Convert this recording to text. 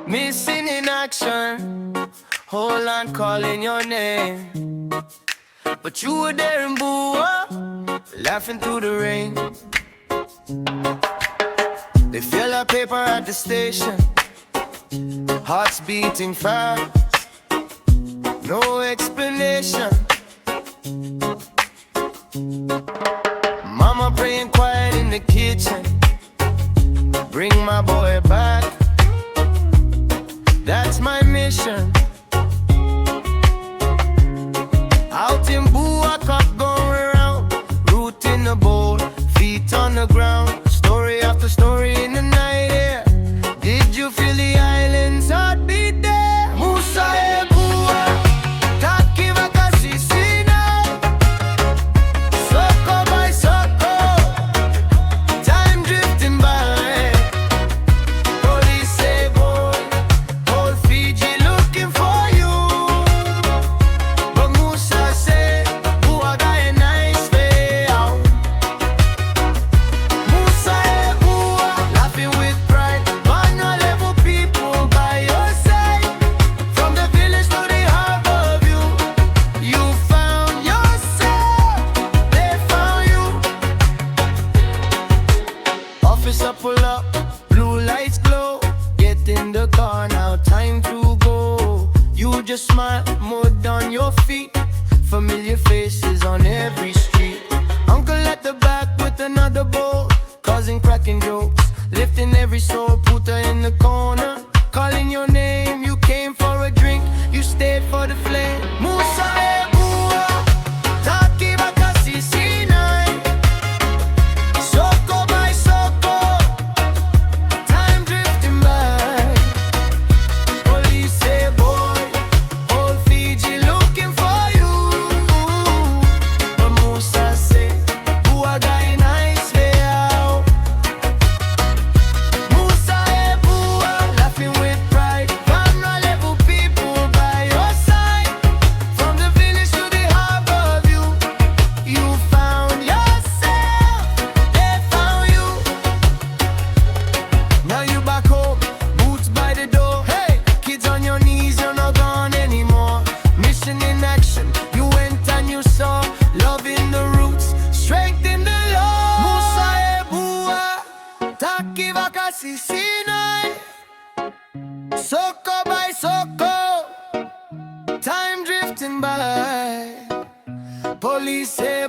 Missing in action, hold on, calling your name. But you were there in Bua, laughing through the rain. They fill our paper at the station, hearts beating fast, no explanation. Mama praying quiet in the kitchen, bring my boy back, that's my mission. Out in Bua, cop going around, root in the bowl, feet on the ground. Story after story in the night air. Did you feel the island's heartbeat there? MUSA, Bua, takiwa kasi sina. Soko by soko, time drifting by. Police say, boy, whole Fiji looking for you. But MUSA say, Bua got a nice way out. MUSA, Bua, laughing with pride. Vulnerable people by your side. From the village to the harbor view, you found yourself, they found you. Officer pull up, blue lights glow. Get in the car now, time to go. You just smile, mud on your feet. Familiar faces on every street. Uncle at the back with another bowl, causing cracking jokes, lifting every soul. Put her in the corner, calling your name. You came for a drink, you stayed for the flame. MUSA, Bua, takiwa kasi sinai. Soko by soko, time drifting by. Police say, boy, whole Fiji looking for you. But MUSA say, Bua got a nice way out. MUSA, Bua, laughing with pride. Vulnerable people by your side. From the village to the harbor view, you found yourself, they found you. Now you back home, boots by the door. Hey, kids on your knees, you're not gone anymore. Mission in action, you went and you saw. Love in the roots, strength in the law. MUSA, Bua, takiwa kasi sinai. Soko by soko, time drifting by. Police say,